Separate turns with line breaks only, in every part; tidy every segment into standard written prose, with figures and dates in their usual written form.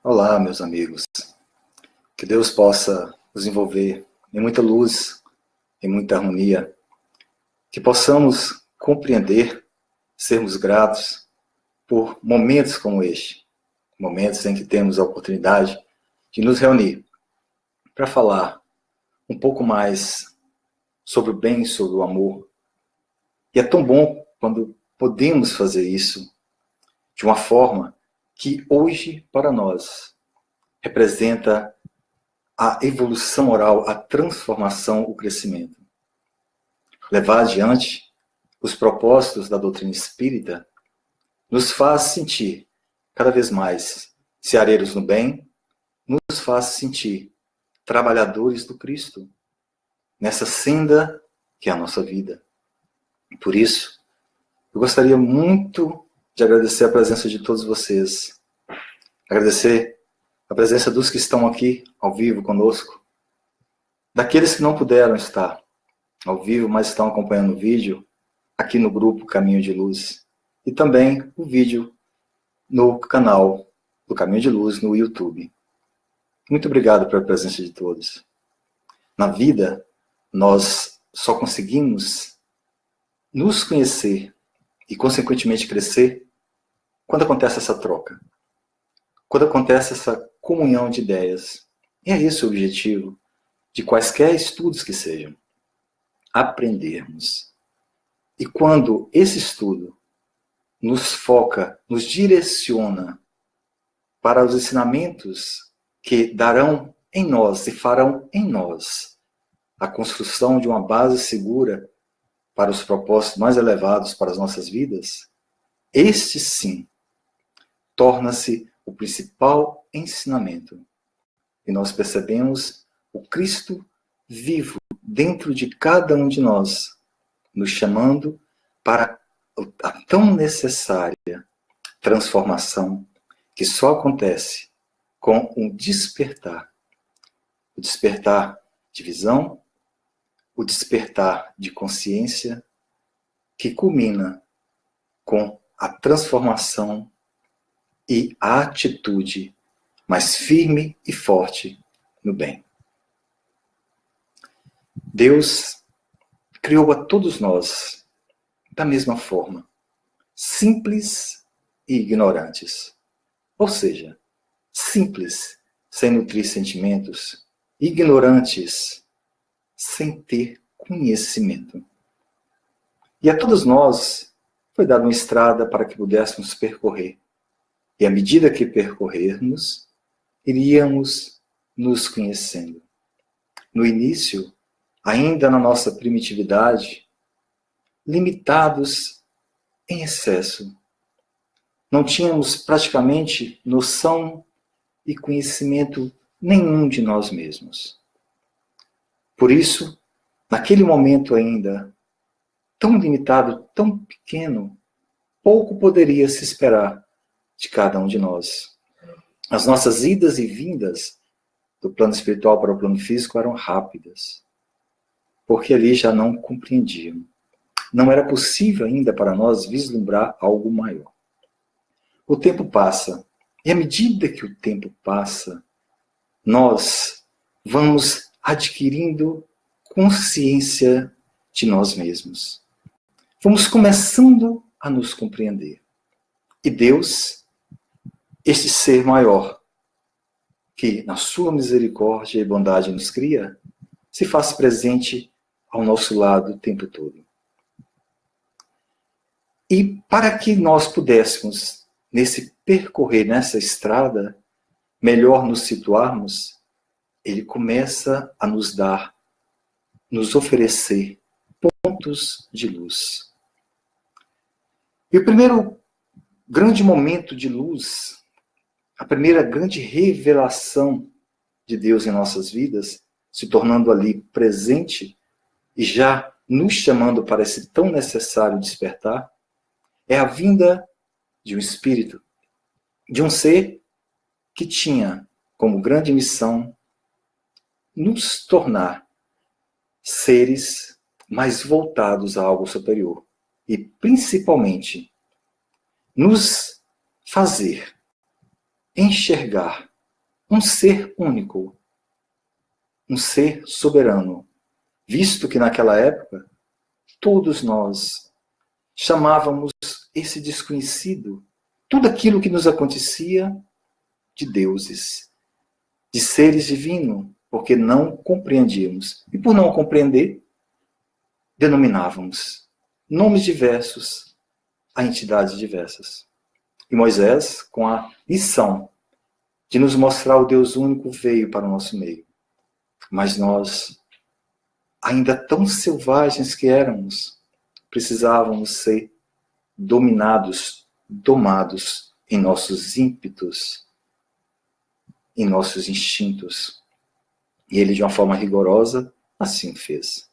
Olá, meus amigos. Que Deus possa nos envolver em muita luz, em muita harmonia. Que possamos compreender, sermos gratos por momentos como este. Momentos em que temos a oportunidade de nos reunir para falar um pouco mais sobre o bem, sobre o amor. E é tão bom quando podemos fazer isso de uma forma que hoje, para nós, representa a evolução moral, a transformação, o crescimento. Levar adiante os propósitos da doutrina espírita nos faz sentir cada vez mais seareiros no bem, nos faz sentir trabalhadores do Cristo, nessa senda que é a nossa vida. Por isso, eu gostaria muito de agradecer a presença de todos vocês, agradecer a presença dos que estão aqui ao vivo conosco, daqueles que não puderam estar ao vivo, mas estão acompanhando o vídeo aqui no grupo Caminho de Luz, e também o vídeo no canal do Caminho de Luz no YouTube. Muito obrigado pela presença de todos. Na vida, nós só conseguimos nos conhecer e, consequentemente, crescer quando acontece essa troca, quando acontece essa comunhão de ideias. E é esse o objetivo de quaisquer estudos que sejam. Aprendermos. E quando esse estudo nos foca, nos direciona para os ensinamentos que darão em nós e farão em nós a construção de uma base segura para os propósitos mais elevados para as nossas vidas, este sim torna-se o principal ensinamento. E nós percebemos o Cristo vivo dentro de cada um de nós, nos chamando para a tão necessária transformação que só acontece com um despertar. O despertar de visão, o despertar de consciência, que culmina com a transformação e a atitude mais firme e forte no bem. Deus criou a todos nós da mesma forma, simples e ignorantes. Ou seja, simples, sem nutrir sentimentos, ignorantes, sem ter conhecimento. E a todos nós foi dada uma estrada para que pudéssemos percorrer. E à medida que percorrermos, iríamos nos conhecendo. No início, ainda na nossa primitividade, limitados em excesso. Não tínhamos praticamente noção e conhecimento nenhum de nós mesmos. Por isso, naquele momento ainda, tão limitado, tão pequeno, pouco poderia se esperar de cada um de nós. As nossas idas e vindas do plano espiritual para o plano físico eram rápidas, porque ali já não compreendiam. Não era possível ainda para nós vislumbrar algo maior. O tempo passa, e à medida que o tempo passa, nós vamos adquirindo consciência de nós mesmos. Vamos começando a nos compreender. E Deus, este ser maior, que na sua misericórdia e bondade nos cria, se faz presente ao nosso lado o tempo todo. E para que nós pudéssemos, nesse percorrer, nessa estrada, melhor nos situarmos, ele começa a nos dar, nos oferecer pontos de luz. E o primeiro grande momento de luz, a primeira grande revelação de Deus em nossas vidas, se tornando ali presente e já nos chamando para esse tão necessário despertar, é a vinda de um espírito, de um ser que tinha como grande missão nos tornar seres mais voltados a algo superior e, principalmente, nos fazer enxergar um ser único, um ser soberano, visto que naquela época todos nós chamávamos esse desconhecido, tudo aquilo que nos acontecia, de deuses, de seres divinos, porque não compreendíamos. E por não compreender, denominávamos nomes diversos a entidades diversas. E Moisés, com a missão de nos mostrar o Deus único, veio para o nosso meio. Mas nós, ainda tão selvagens que éramos, precisávamos ser dominados, domados em nossos ímpetos, em nossos instintos. E ele, de uma forma rigorosa, assim fez.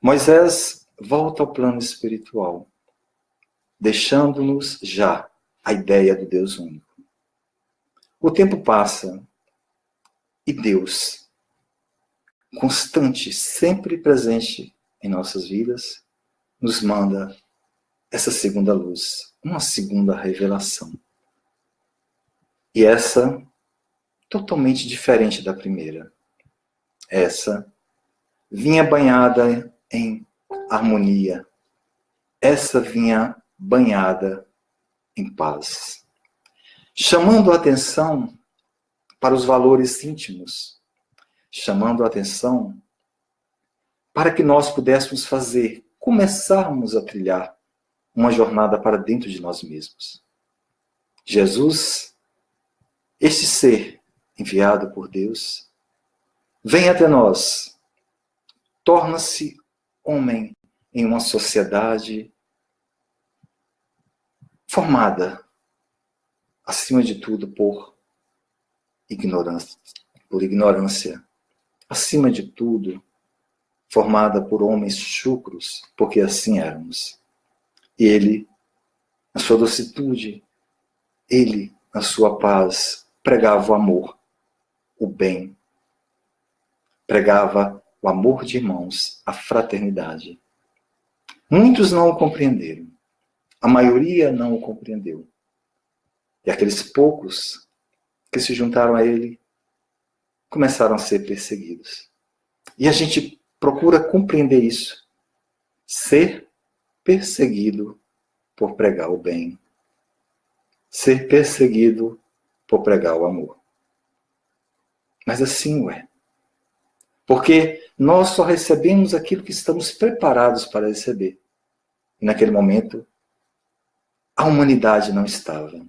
Moisés volta ao plano espiritual, deixando-nos já a ideia do Deus único. O tempo passa e Deus, constante, sempre presente em nossas vidas, nos manda essa segunda luz, uma segunda revelação. E essa, totalmente diferente da primeira. Essa vinha banhada em harmonia. Essa vinha banhada em paz. Chamando a atenção para os valores íntimos. Chamando a atenção para que nós pudéssemos começarmos a trilhar uma jornada para dentro de nós mesmos. Jesus, este ser enviado por Deus, vem até nós, torna-se homem em uma sociedade formada, acima de tudo, por ignorância, acima de tudo, formada por homens chucros, porque assim éramos. E ele, na sua docilidade, ele, na sua paz, pregava o amor, o bem, pregava o amor de irmãos, a fraternidade. Muitos não o compreenderam, a maioria não o compreendeu. E aqueles poucos que se juntaram a ele começaram a ser perseguidos. E a gente procura compreender isso. Ser perseguido por pregar o bem. Ser perseguido por pregar o amor. Mas assim é. Porque nós só recebemos aquilo que estamos preparados para receber. E naquele momento, a humanidade não estava.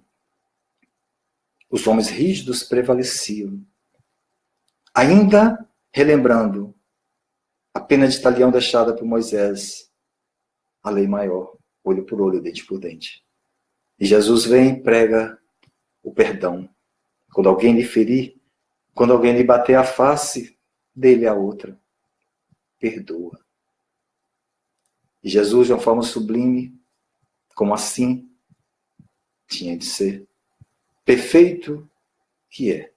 Os homens rígidos prevaleciam. Ainda relembrando a pena de talião deixada por Moisés, a lei maior, olho por olho, dente por dente. E Jesus vem e prega o perdão. Quando alguém lhe ferir, quando alguém lhe bater a face, dele a outra. Perdoa. E Jesus, de uma forma sublime, como assim tinha de ser, perfeito que é,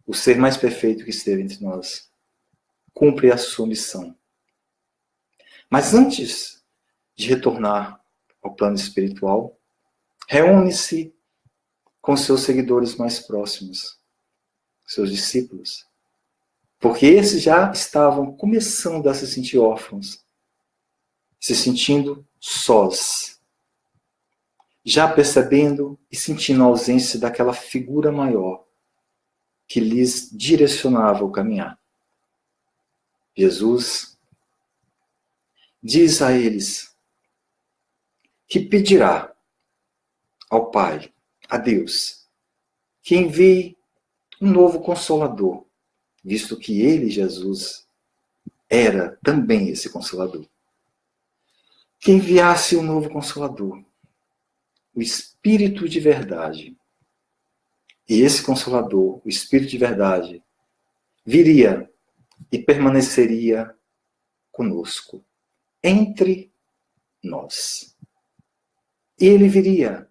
o ser mais perfeito que esteve entre nós, cumpre a sua missão. Mas antes de retornar ao plano espiritual, reúne-se com seus seguidores mais próximos, seus discípulos, porque esses já estavam começando a se sentir órfãos, se sentindo sós, já percebendo e sentindo a ausência daquela figura maior que lhes direcionava o caminhar. Jesus diz a eles que pedirá ao Pai, a Deus, que envie um novo Consolador, visto que ele, Jesus, era também esse Consolador. Que enviasse um novo Consolador, o Espírito de verdade. E esse Consolador, o Espírito de verdade, viria e permaneceria conosco, entre nós. E ele viria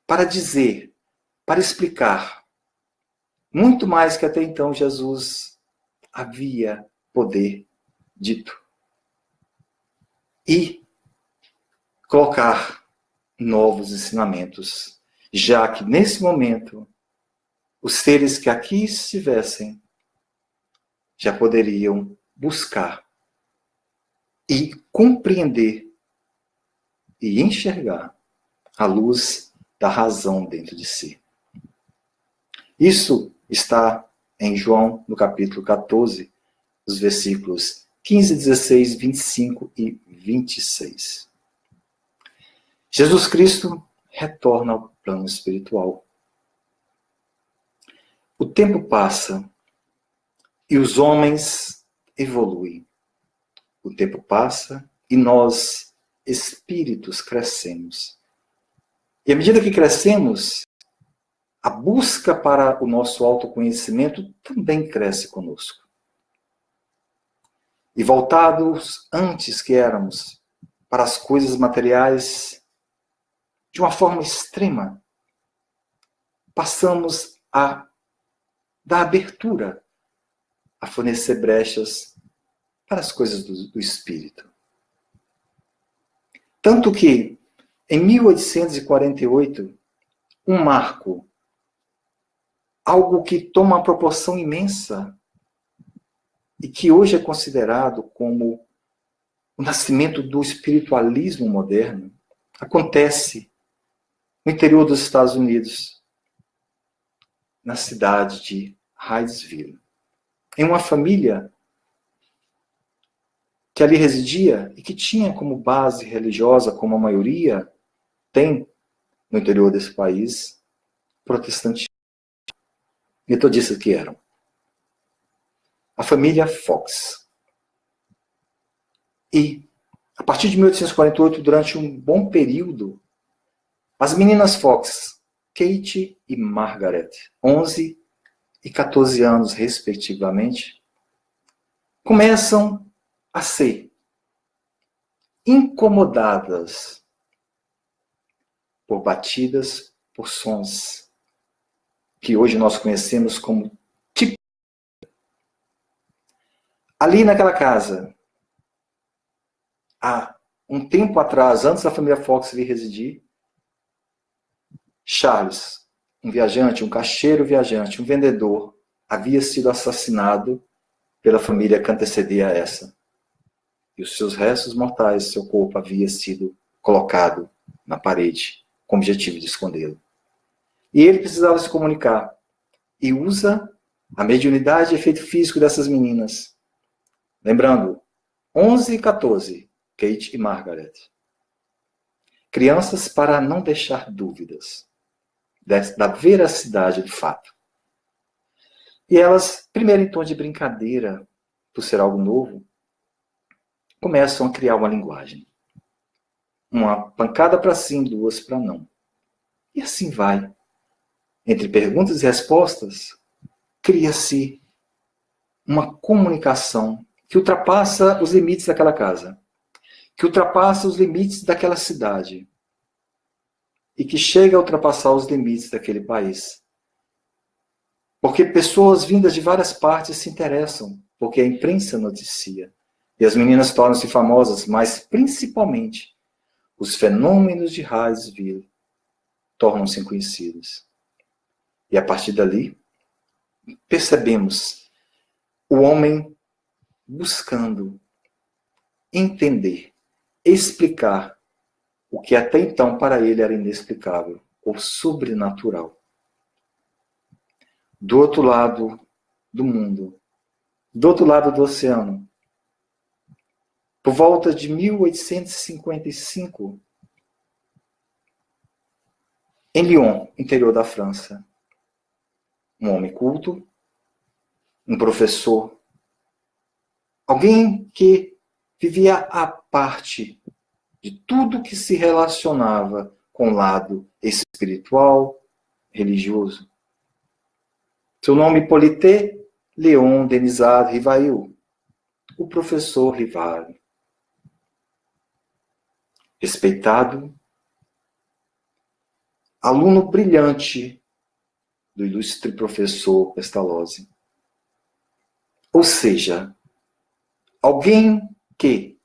para dizer, para explicar, muito mais que até então Jesus havia poder dito. E colocar novos ensinamentos, já que nesse momento os seres que aqui estivessem já poderiam buscar e compreender e enxergar a luz da razão dentro de si. Isso está em João, no capítulo 14, os versículos 15, 16, 25 e 26. Jesus Cristo retorna ao plano espiritual. O tempo passa e os homens evoluem. O tempo passa e nós, espíritos, crescemos. E à medida que crescemos, a busca para o nosso autoconhecimento também cresce conosco. E voltados antes que éramos para as coisas materiais de uma forma extrema, passamos a dar abertura a fornecer brechas para as coisas do espírito. Tanto que, em 1848, um marco, algo que toma uma proporção imensa e que hoje é considerado como o nascimento do espiritualismo moderno, acontece no interior dos Estados Unidos, na cidade de Hydesville, em uma família que ali residia e que tinha como base religiosa, como a maioria tem no interior desse país, protestantismo. Metodistas que eram. A família Fox. E, a partir de 1848, durante um bom período, as meninas Fox, Kate e Margaret, 11 e 14 anos, respectivamente, começam a ser incomodadas por batidas, por sons que hoje nós conhecemos como tipo. Ali naquela casa, há um tempo atrás, antes da família Fox vir residir, Charles, um viajante, um caixeiro viajante, um vendedor, havia sido assassinado pela família que antecedia a essa. E os seus restos mortais, seu corpo havia sido colocado na parede, com o objetivo de escondê-lo. E ele precisava se comunicar. E usa a mediunidade e efeito físico dessas meninas. Lembrando, 11 e 14, Kate e Margaret. Crianças para não deixar dúvidas da veracidade do fato. E elas, primeiro em tom de brincadeira, por ser algo novo, começam a criar uma linguagem. Uma pancada para sim, duas para não. E assim vai. Entre perguntas e respostas, cria-se uma comunicação que ultrapassa os limites daquela casa, que ultrapassa os limites daquela cidade e que chega a ultrapassar os limites daquele país. Porque pessoas vindas de várias partes se interessam, porque a imprensa noticia. E as meninas tornam-se famosas, mas principalmente os fenômenos de Hydesville tornam-se conhecidos. E a partir dali, percebemos o homem buscando entender, explicar o que até então para ele era inexplicável, ou sobrenatural. Do outro lado do mundo, do outro lado do oceano, por volta de 1855, em Lyon, interior da França, um homem culto, um professor, alguém que vivia à parte de tudo que se relacionava com o lado espiritual, religioso. Seu nome Hippolyte Léon Denisard Rivail, o professor Rivail. Respeitado, aluno brilhante do ilustre professor Pestalozzi. Ou seja, alguém que,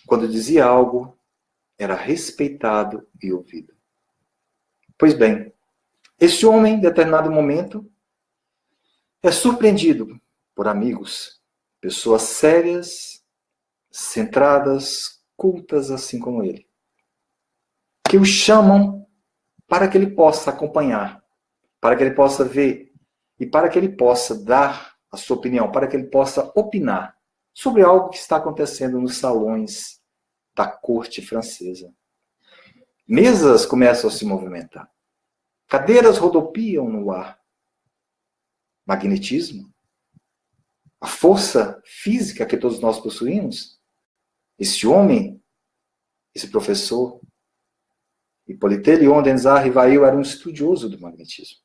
quando dizia algo, era respeitado e ouvido. Pois bem, esse homem, em determinado momento, é surpreendido por amigos, pessoas sérias, centradas, cultas assim como ele, que o chamam para que ele possa acompanhar, para que ele possa ver e para que ele possa dar a sua opinião, para que ele possa opinar sobre algo que está acontecendo nos salões da corte francesa. Mesas começam a se movimentar. Cadeiras rodopiam no ar. Magnetismo, a força física que todos nós possuímos, esse homem, esse professor, Hippolyte Léon Denis Rivail era um estudioso do magnetismo.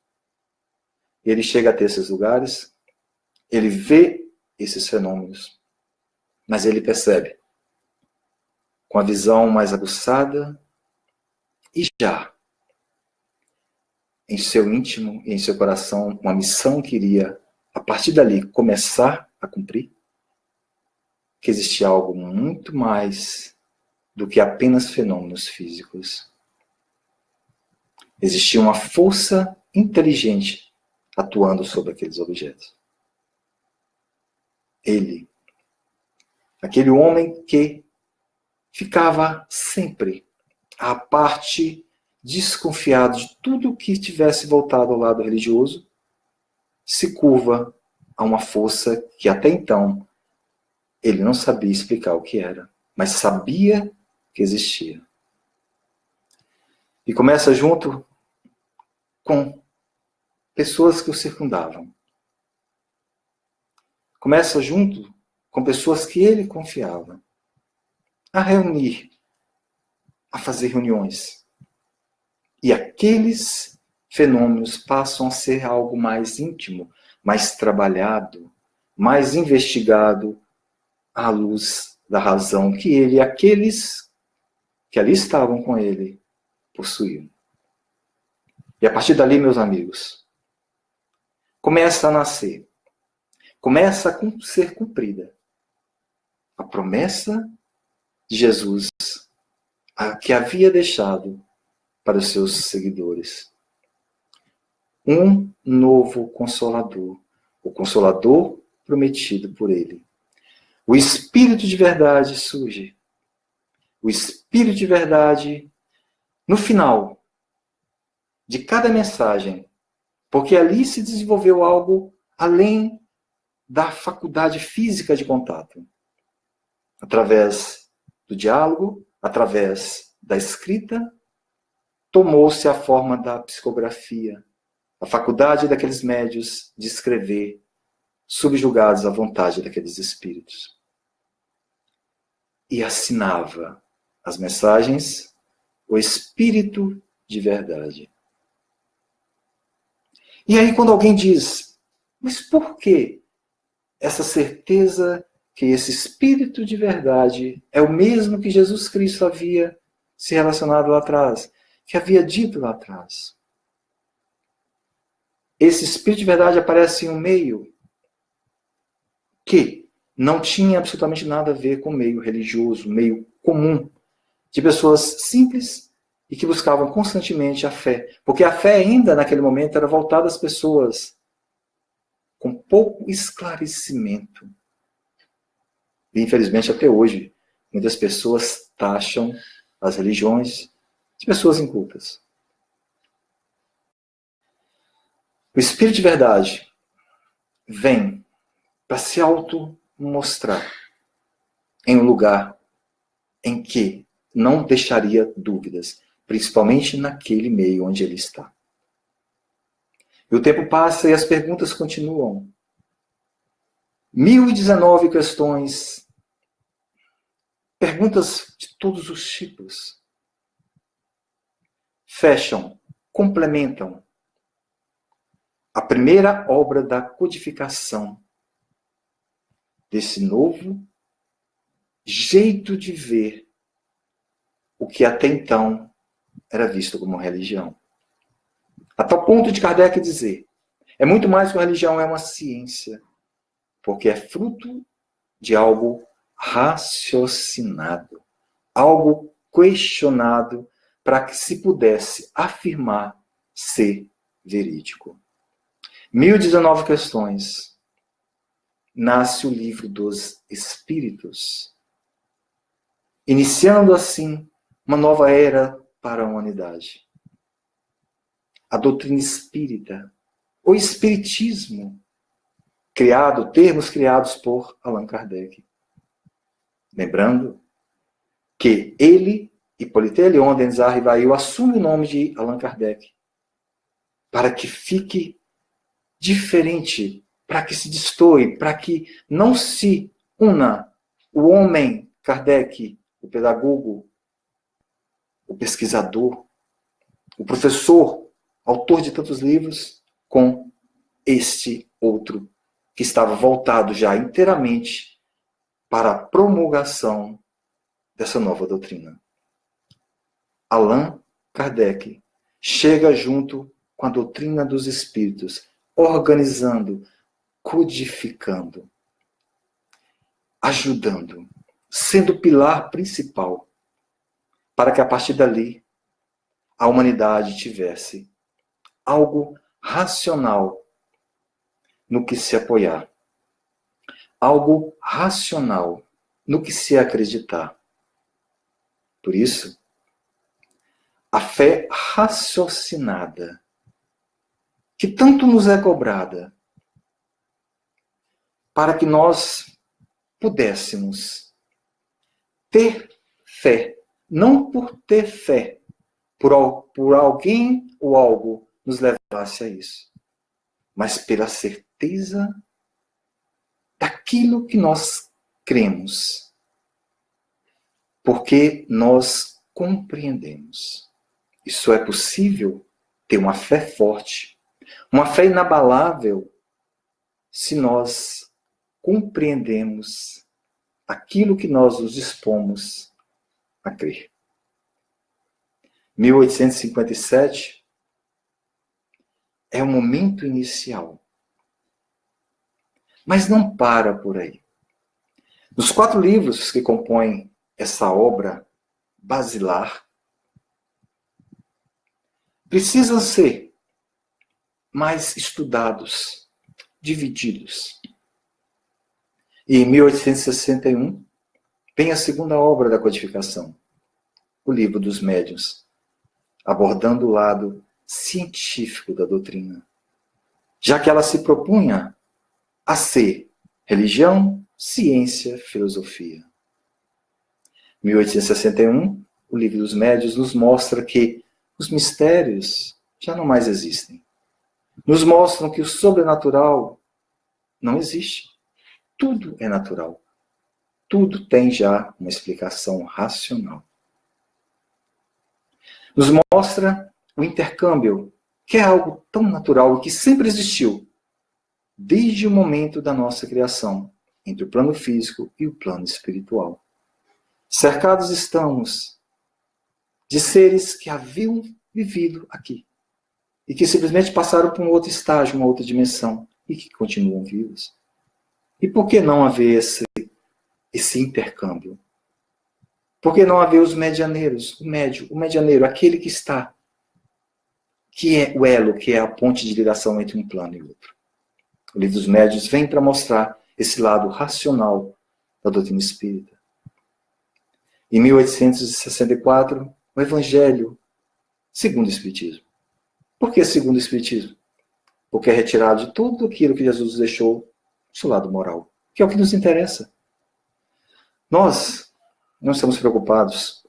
Ele chega até esses lugares, ele vê esses fenômenos, mas ele percebe, com a visão mais aguçada, e já, em seu íntimo e em seu coração, uma missão que iria, a partir dali, começar a cumprir, que existia algo muito mais do que apenas fenômenos físicos. Existia uma força inteligente atuando sobre aqueles objetos. Ele, aquele homem que ficava sempre à parte, desconfiado de tudo que estivesse voltado ao lado religioso, se curva a uma força que até então ele não sabia explicar o que era, mas sabia que existia. E começa junto com pessoas que o circundavam. Começa junto com pessoas que ele confiava, a reunir, a fazer reuniões. E aqueles fenômenos passam a ser algo mais íntimo, mais trabalhado, mais investigado à luz da razão que ele e aqueles que ali estavam com ele possuíam. E a partir dali, meus amigos, começa a nascer, começa a ser cumprida a promessa de Jesus que havia deixado para os seus seguidores. Um novo Consolador, o Consolador prometido por ele. O Espírito de verdade surge. O Espírito de verdade, no final de cada mensagem, porque ali se desenvolveu algo além da faculdade física de contato. Através do diálogo, através da escrita, tomou-se a forma da psicografia, a faculdade daqueles médios de escrever, subjugados à vontade daqueles espíritos. E assinava as mensagens o Espírito de verdade. E aí quando alguém diz, mas por que essa certeza que esse Espírito de verdade é o mesmo que Jesus Cristo havia se relacionado lá atrás, que havia dito lá atrás? Esse Espírito de verdade aparece em um meio que não tinha absolutamente nada a ver com o meio religioso, meio comum, de pessoas simples e que buscavam constantemente a fé. Porque a fé ainda, naquele momento, era voltada às pessoas com pouco esclarecimento. E, infelizmente, até hoje, muitas pessoas taxam as religiões de pessoas incultas. O Espírito de verdade vem para se auto-mostrar em um lugar em que não deixaria dúvidas, principalmente naquele meio onde ele está. E o tempo passa e as perguntas continuam. 1019 questões, perguntas de todos os tipos, fecham, complementam a primeira obra da codificação desse novo jeito de ver o que até então era visto como religião. A tal ponto de Kardec dizer, é muito mais que uma religião, é uma ciência, porque é fruto de algo raciocinado, algo questionado, para que se pudesse afirmar ser verídico. 1019 questões. Nasce o livro dos Espíritos, iniciando assim uma nova era para a humanidade. A doutrina espírita, o espiritismo, termos criados por Allan Kardec. Lembrando que ele, Hippolyte Léon Denis Rivail, assume o nome de Allan Kardec, para que fique diferente, para que se destoe, para que não se una o homem Kardec, o pedagogo, o pesquisador, o professor, autor de tantos livros, com este outro que estava voltado já inteiramente para a promulgação dessa nova doutrina. Allan Kardec chega junto com a doutrina dos espíritos, organizando, codificando, ajudando, sendo o pilar principal para que a partir dali a humanidade tivesse algo racional no que se apoiar, algo racional no que se acreditar. Por isso, a fé raciocinada, que tanto nos é cobrada, para que nós pudéssemos ter fé, não por ter fé, por alguém ou algo nos levasse a isso, mas pela certeza daquilo que nós cremos, porque nós compreendemos. Isso é possível ter uma fé forte, uma fé inabalável, se nós compreendemos aquilo que nós nos dispomos a crer. 1857 é o momento inicial. Mas não para por aí. Nos 4 livros que compõem essa obra basilar, precisam ser mais estudados, divididos. E em 1861, vem a segunda obra da codificação, o Livro dos Médiuns, abordando o lado científico da doutrina, já que ela se propunha a ser religião, ciência, filosofia. 1861, o Livro dos Médiuns nos mostra que os mistérios já não mais existem. Nos mostram que o sobrenatural não existe. Tudo é natural. Tudo tem já uma explicação racional. Nos mostra o intercâmbio, que é algo tão natural e que sempre existiu, desde o momento da nossa criação, entre o plano físico e o plano espiritual. Cercados estamos de seres que haviam vivido aqui e que simplesmente passaram por um outro estágio, uma outra dimensão e que continuam vivos. E por que não haver esse intercâmbio? Por que não haver os medianeiros, o medianeiro, aquele que está, que é o elo, que é a ponte de ligação entre um plano e outro? O Livro dos Médiuns vem para mostrar esse lado racional da doutrina espírita. Em 1864, o Evangelho segundo o Espiritismo. Por que segundo o Espiritismo? Porque é retirado de tudo aquilo que Jesus deixou do seu lado moral, que é o que nos interessa. Nós não estamos preocupados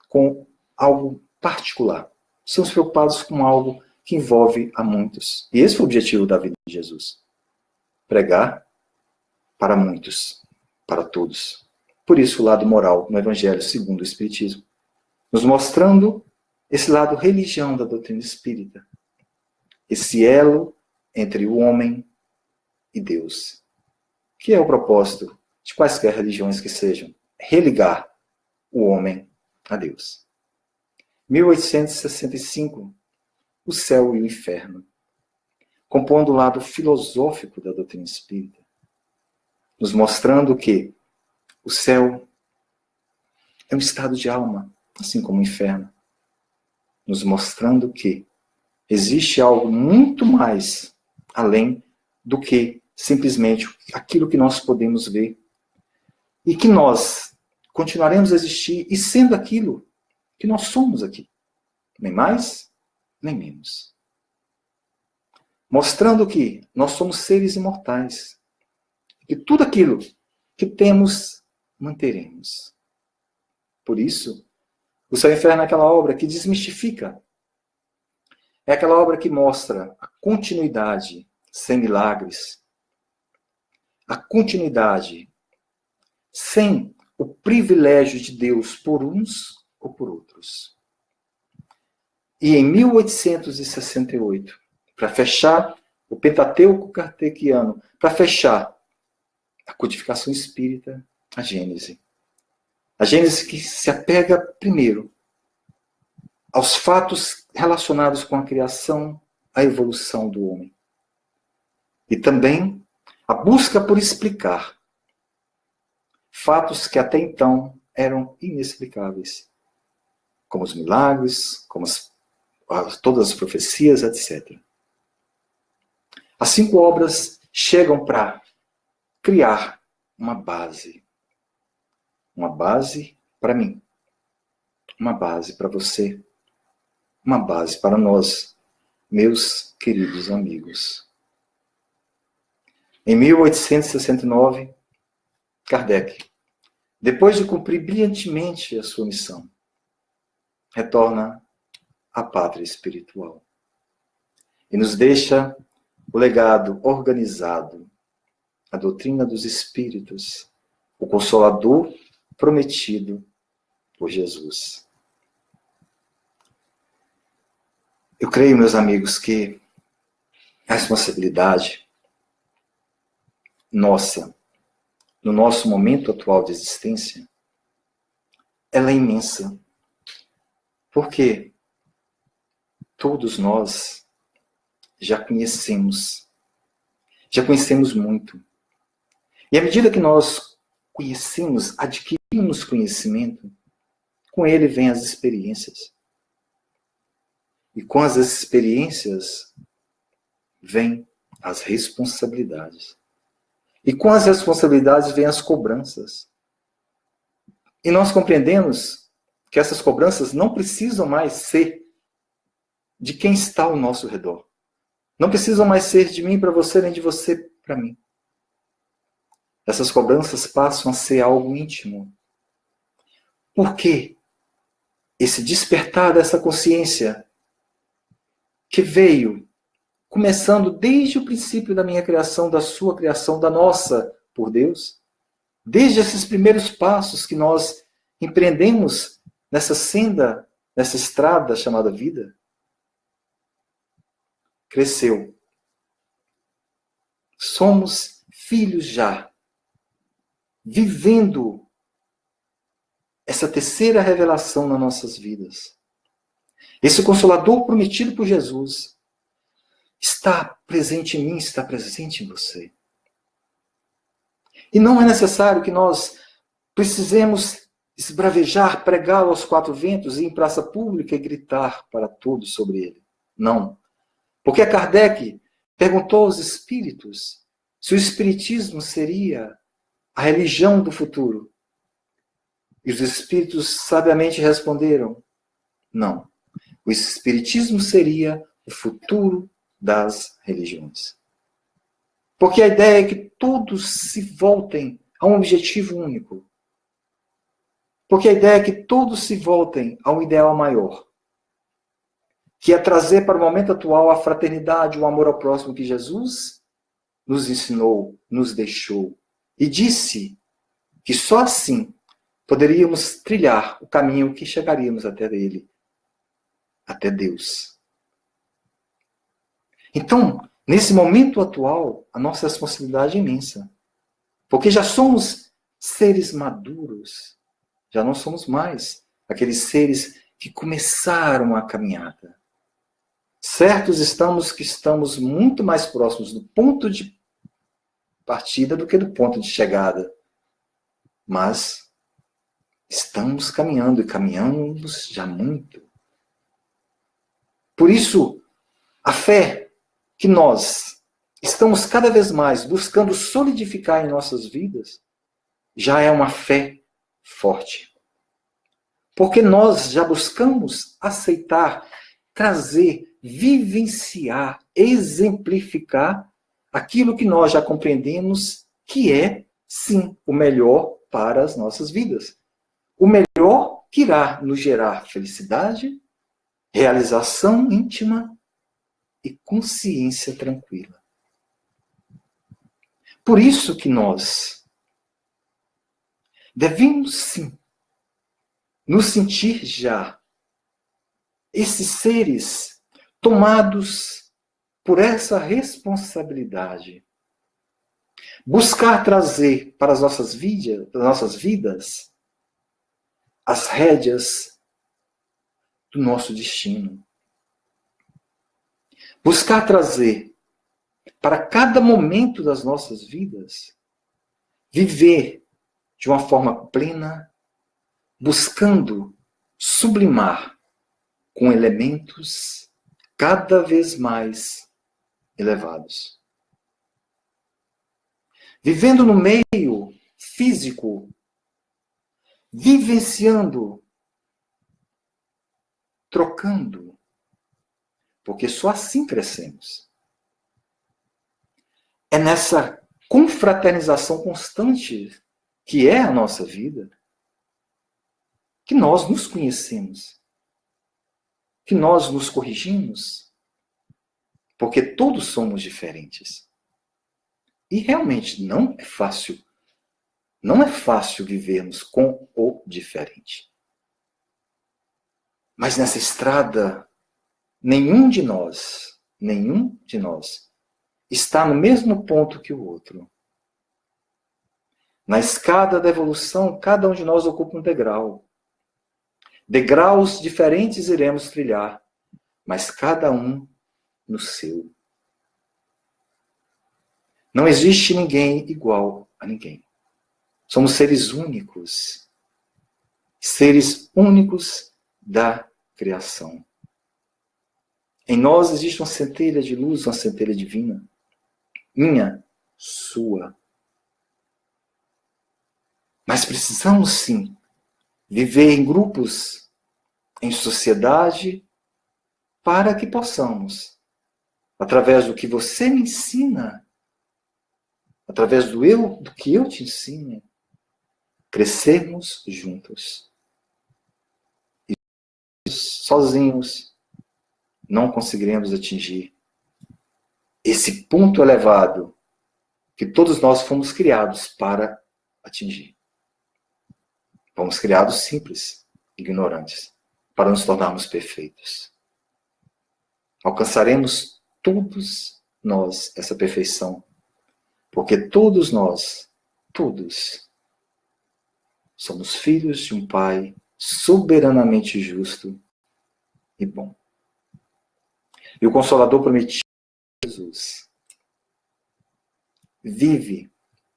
com algo particular. Estamos preocupados com algo que envolve a muitos. E esse foi o objetivo da vida de Jesus. Pregar para muitos, para todos. Por isso o lado moral no Evangelho segundo o Espiritismo, nos mostrando esse lado religião da doutrina espírita. Esse elo entre o homem e Deus. Que é o propósito de quaisquer religiões que sejam. Religar o homem a Deus. 1865, o céu e o inferno. Compondo o lado filosófico da doutrina espírita. Nos mostrando que o céu é um estado de alma, assim como o inferno. Nos mostrando que existe algo muito mais além do que simplesmente aquilo que nós podemos ver. E que nós continuaremos a existir e sendo aquilo que nós somos aqui. Nem mais, nem menos. Mostrando que nós somos seres imortais. Que tudo aquilo que temos, manteremos. Por isso, o Céu e o Inferno é aquela obra que desmistifica. É aquela obra que mostra a continuidade sem milagres. A continuidade sem o privilégio de Deus por uns ou por outros. E em 1868, para fechar o Pentateuco Kardeciano, para fechar a codificação espírita, a Gênese. A Gênese que se apega primeiro aos fatos relacionados com a criação, a evolução do homem. E também a busca por explicar fatos que até então eram inexplicáveis, como os milagres, como todas as profecias, etc. As 5 obras chegam para criar uma base. Uma base para mim. Uma base para você. Uma base para nós, meus queridos amigos. Em 1869, Kardec, depois de cumprir brilhantemente a sua missão, retorna à pátria espiritual e nos deixa o legado organizado, a doutrina dos Espíritos, o Consolador prometido por Jesus. Eu creio, meus amigos, que a responsabilidade nossa, no nosso momento atual de existência, ela é imensa. Porque todos nós já conhecemos muito. E à medida que nós conhecemos, adquirimos conhecimento, com ele vem as experiências. E com as experiências vêm as responsabilidades. E com as responsabilidades vêm as cobranças. E nós compreendemos que essas cobranças não precisam mais ser de quem está ao nosso redor. Não precisam mais ser de mim para você, nem de você para mim. Essas cobranças passam a ser algo íntimo. Por quê? Esse despertar dessa consciência que veio começando desde o princípio da minha criação, da sua criação, da nossa por Deus, desde esses primeiros passos que nós empreendemos nessa senda, nessa estrada chamada vida, cresceu. Somos filhos já, vivendo essa terceira revelação nas nossas vidas. Esse Consolador prometido por Jesus está presente em mim, está presente em você. E não é necessário que nós precisemos esbravejar, pregá-lo aos 4 ventos, ir em praça pública e gritar para todos sobre ele. Não. Porque Kardec perguntou aos espíritos se o espiritismo seria a religião do futuro. E os espíritos sabiamente responderam: não. O espiritismo seria o futuro das religiões. Porque a ideia é que todos se voltem a um objetivo único. Porque a ideia é que todos se voltem a um ideal maior, que é trazer para o momento atual a fraternidade, o amor ao próximo que Jesus nos ensinou, nos deixou e disse que só assim poderíamos trilhar o caminho que chegaríamos até ele, até Deus. Então, nesse momento atual, a nossa responsabilidade é imensa. Porque já somos seres maduros. Já não somos mais aqueles seres que começaram a caminhada. Certos estamos que estamos muito mais próximos do ponto de partida do que do ponto de chegada. Mas estamos caminhando e caminhamos já muito. Por isso, a fé que nós estamos cada vez mais buscando solidificar em nossas vidas, já é uma fé forte. Porque nós já buscamos aceitar, trazer, vivenciar, exemplificar aquilo que nós já compreendemos que é, sim, o melhor para as nossas vidas. O melhor que irá nos gerar felicidade, realização íntima e consciência tranquila. Por isso que nós devemos, sim, nos sentir já esses seres tomados por essa responsabilidade. Buscar trazer para as nossas vidas as rédeas do nosso destino. Buscar trazer para cada momento das nossas vidas, viver de uma forma plena, buscando sublimar com elementos cada vez mais elevados. Vivendo no meio físico, vivenciando, trocando, porque só assim crescemos. É nessa confraternização constante que é a nossa vida que nós nos conhecemos, que nós nos corrigimos, porque todos somos diferentes. E realmente não é fácil vivermos com o diferente. Mas nessa estrada, nenhum de nós está no mesmo ponto que o outro. Na escada da evolução, cada um de nós ocupa um degrau. Degraus diferentes iremos trilhar, mas cada um no seu. Não existe ninguém igual a ninguém. Somos seres únicos da criação. Em nós existe uma centelha de luz, uma centelha divina. Minha, sua. Mas precisamos, sim, viver em grupos, em sociedade, para que possamos, através do que você me ensina, através do que eu te ensino, crescermos juntos. E sozinhos não conseguiremos atingir esse ponto elevado que todos nós fomos criados para atingir. Fomos criados simples, ignorantes, para nos tornarmos perfeitos. Alcançaremos todos nós essa perfeição, porque todos nós, somos filhos de um Pai soberanamente justo e bom. E o Consolador prometido, Jesus, vive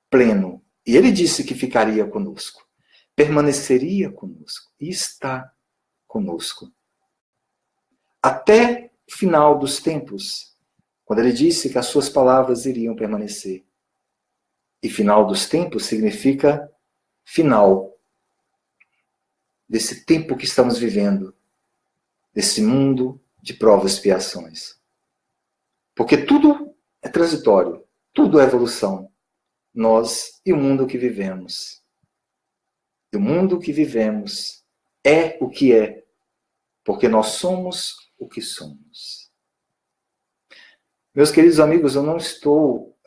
pleno. E ele disse que ficaria conosco, permaneceria conosco e está conosco. Até o final dos tempos, quando ele disse que as suas palavras iriam permanecer. E final dos tempos significa final desse tempo que estamos vivendo, desse mundo de provas e expiações. Porque tudo é transitório, tudo é evolução. Nós e o mundo que vivemos. E o mundo que vivemos é o que é, porque nós somos o que somos. Meus queridos amigos, eu não estou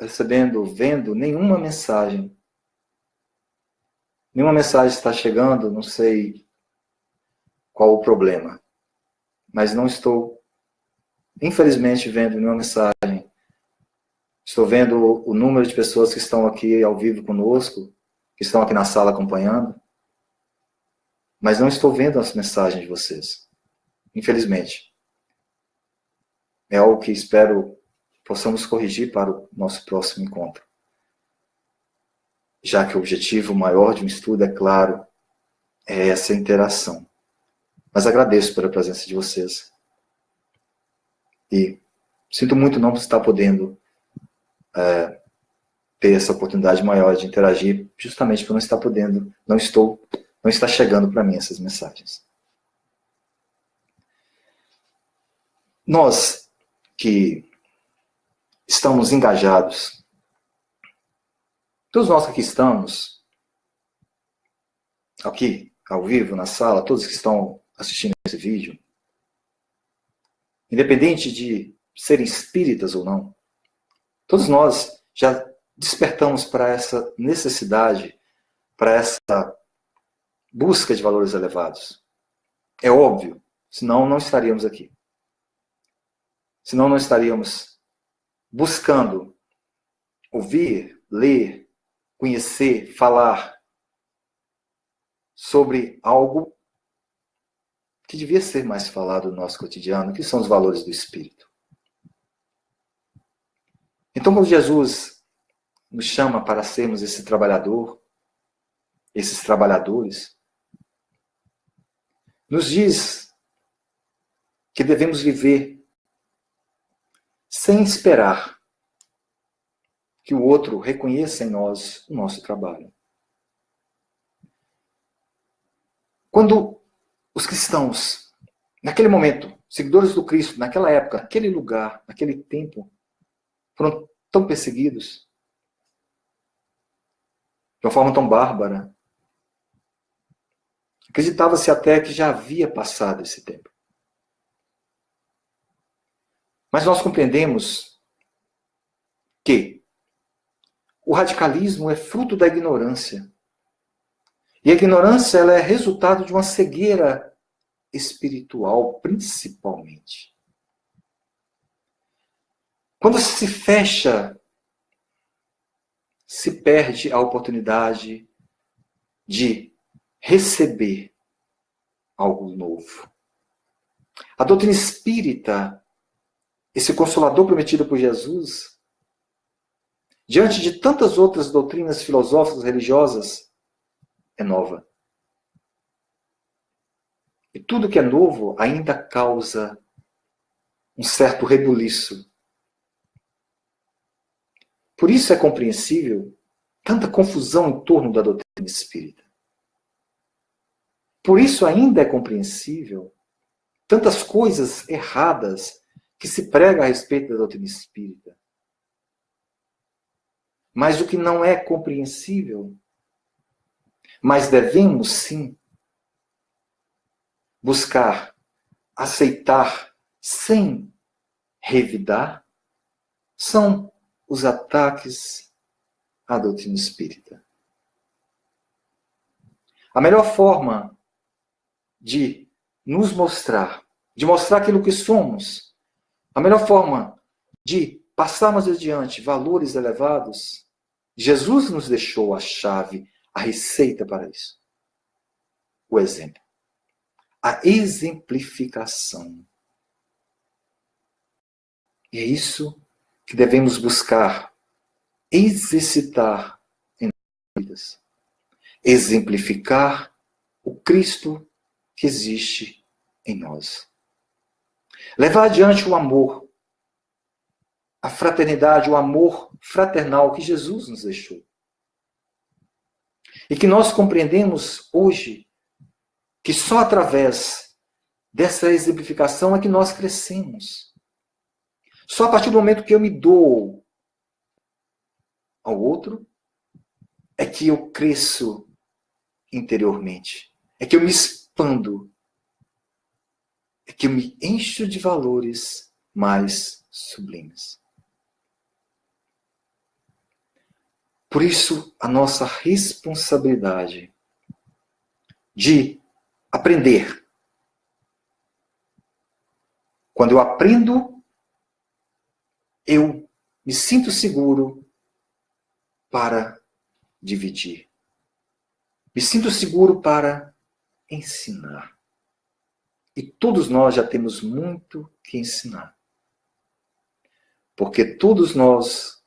vendo nenhuma mensagem. Nenhuma mensagem está chegando, não sei qual o problema. Mas não estou, infelizmente, vendo nenhuma mensagem. Estou vendo o número de pessoas que estão aqui ao vivo conosco, que estão aqui na sala acompanhando. Mas não estou vendo as mensagens de vocês. Infelizmente. É algo que espero possamos corrigir para o nosso próximo encontro. Já que o objetivo maior de um estudo, é claro, é essa interação. Mas agradeço pela presença de vocês. E sinto muito não estar podendo ter essa oportunidade maior de interagir, justamente por não estar podendo, não está chegando para mim essas mensagens. Nós que estamos engajados, todos nós que aqui estamos, aqui, ao vivo, na sala, todos que estão assistindo esse vídeo, independente de serem espíritas ou não, todos nós já despertamos para essa necessidade, para essa busca de valores elevados. É óbvio, senão não estaríamos aqui. Senão não estaríamos buscando ouvir, ler, conhecer, falar sobre algo que devia ser mais falado no nosso cotidiano, que são os valores do espírito. Então, quando Jesus nos chama para sermos esse trabalhador, esses trabalhadores, nos diz que devemos viver sem esperar que o outro reconheça em nós o nosso trabalho. Quando os cristãos, naquele momento, seguidores do Cristo, naquela época, naquele lugar, naquele tempo, foram tão perseguidos, de uma forma tão bárbara, acreditava-se até que já havia passado esse tempo. Mas nós compreendemos que o radicalismo é fruto da ignorância. E a ignorância ela é resultado de uma cegueira espiritual, principalmente. Quando se fecha, se perde a oportunidade de receber algo novo. A doutrina espírita, esse consolador prometido por Jesus, diante de tantas outras doutrinas filosóficas, religiosas, é nova. E tudo que é novo ainda causa um certo rebuliço. Por isso é compreensível tanta confusão em torno da doutrina espírita. Por isso ainda é compreensível tantas coisas erradas que se prega a respeito da doutrina espírita. Mas o que não é compreensível, mas devemos sim buscar, aceitar, sem revidar, são os ataques à doutrina espírita. A melhor forma de nos mostrar, de mostrar aquilo que somos, a melhor forma de passarmos adiante valores elevados, Jesus nos deixou a chave, a receita para isso. O exemplo. A exemplificação. E é isso que devemos buscar, exercitar em nossas vidas. Exemplificar o Cristo que existe em nós. Levar adiante o amor, a fraternidade, o amor fraternal que Jesus nos deixou. E que nós compreendemos hoje que só através dessa exemplificação é que nós crescemos. Só a partir do momento que eu me dou ao outro é que eu cresço interiormente. É que eu me expando. É que eu me encho de valores mais sublimes. Por isso, a nossa responsabilidade de aprender. Quando eu aprendo, eu me sinto seguro para dividir. Me sinto seguro para ensinar. E todos nós já temos muito que ensinar. Porque todos nós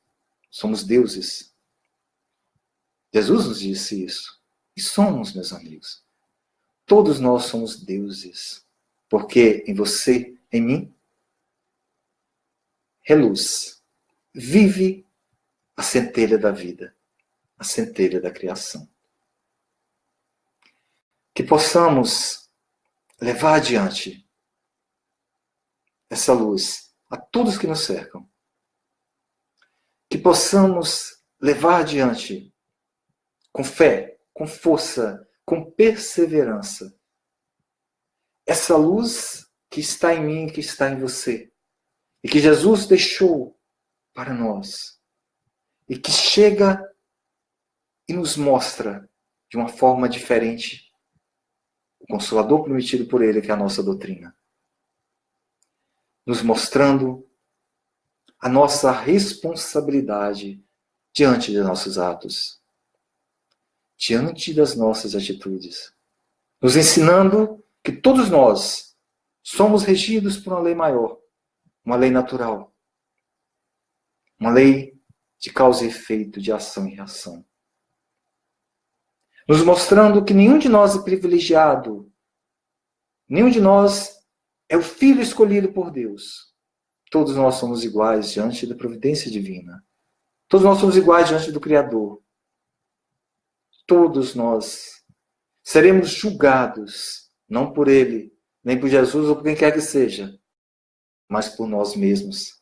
somos deuses. Jesus nos disse isso. E somos, meus amigos. Todos nós somos deuses. Porque em você, em mim, reluz, vive a centelha da vida, a centelha da criação. Que possamos levar adiante essa luz a todos que nos cercam. Que possamos levar adiante com fé, com força, com perseverança, essa luz que está em mim, que está em você, e que Jesus deixou para nós, e que chega e nos mostra de uma forma diferente o Consolador prometido por Ele, que é a nossa doutrina, nos mostrando a nossa responsabilidade diante de nossos atos, diante das nossas atitudes, nos ensinando que todos nós somos regidos por uma lei maior, uma lei natural, uma lei de causa e efeito, de ação e reação. Nos mostrando que nenhum de nós é privilegiado, nenhum de nós é o filho escolhido por Deus. Todos nós somos iguais diante da providência divina. Todos nós somos iguais diante do Criador. Todos nós seremos julgados, não por Ele, nem por Jesus ou por quem quer que seja, mas por nós mesmos.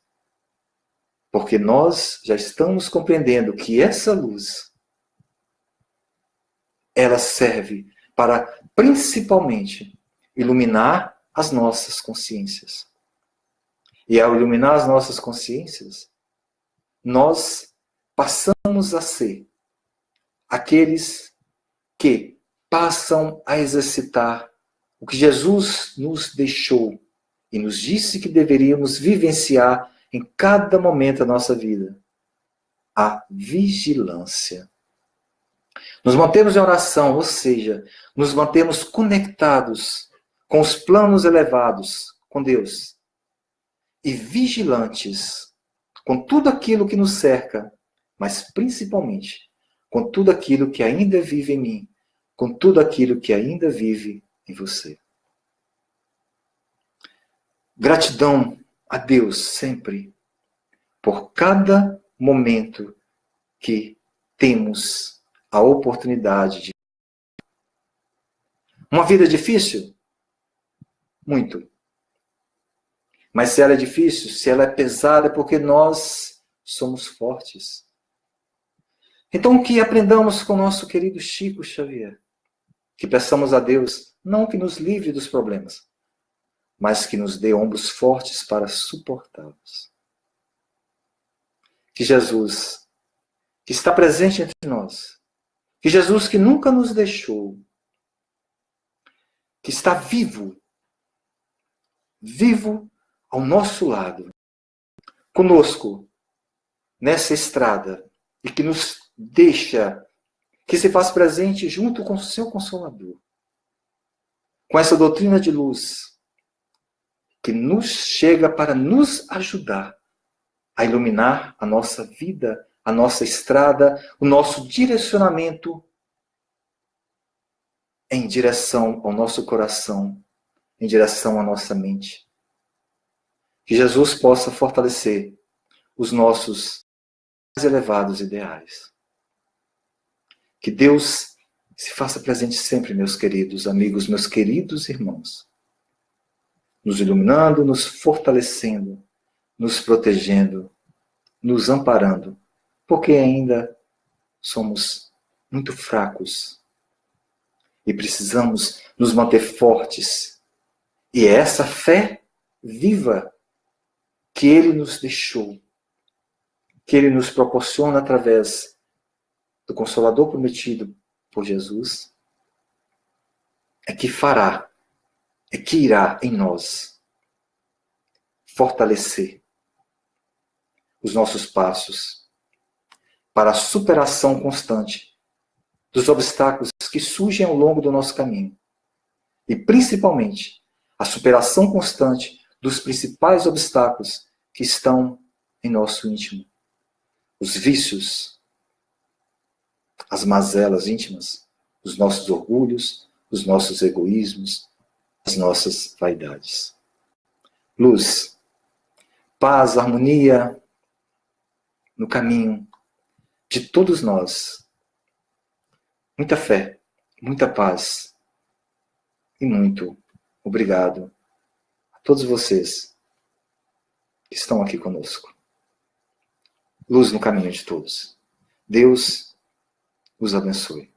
Porque nós já estamos compreendendo que essa luz, ela serve para, principalmente, iluminar as nossas consciências. E ao iluminar as nossas consciências, nós passamos a ser aqueles que passam a exercitar o que Jesus nos deixou e nos disse que deveríamos vivenciar em cada momento da nossa vida: a vigilância. Nos mantemos em oração, ou seja, nos mantemos conectados com os planos elevados, com Deus, e vigilantes com tudo aquilo que nos cerca, mas principalmente com tudo aquilo que ainda vive em mim, com tudo aquilo que ainda vive em você. Gratidão a Deus sempre por cada momento que temos a oportunidade de. Uma vida difícil? Muito. Mas se ela é difícil, se ela é pesada, é porque nós somos fortes. Então que aprendamos com o nosso querido Chico Xavier. Que peçamos a Deus, não que nos livre dos problemas, mas que nos dê ombros fortes para suportá-los. Que Jesus, que está presente entre nós, que Jesus que nunca nos deixou, que está vivo ao nosso lado, conosco, nessa estrada, e que nos deixa, que se faz presente junto com o seu Consolador, com essa doutrina de luz, que nos chega para nos ajudar a iluminar a nossa vida, a nossa estrada, o nosso direcionamento em direção ao nosso coração, em direção à nossa mente. Que Jesus possa fortalecer os nossos mais elevados ideais. Que Deus se faça presente sempre, meus queridos amigos, meus queridos irmãos, nos iluminando, nos fortalecendo, nos protegendo, nos amparando, porque ainda somos muito fracos e precisamos nos manter fortes. E é essa fé viva que Ele nos deixou, que Ele nos proporciona através do Consolador prometido por Jesus, é que fará, é que irá em nós fortalecer os nossos passos para a superação constante dos obstáculos que surgem ao longo do nosso caminho. E principalmente a superação constante dos principais obstáculos que estão em nosso íntimo. Os vícios, as mazelas íntimas, os nossos orgulhos, os nossos egoísmos, as nossas vaidades. Luz, paz, harmonia no caminho, de todos nós. Muita fé, muita paz e muito obrigado a todos vocês que estão aqui conosco. Luz no caminho de todos. Deus os abençoe.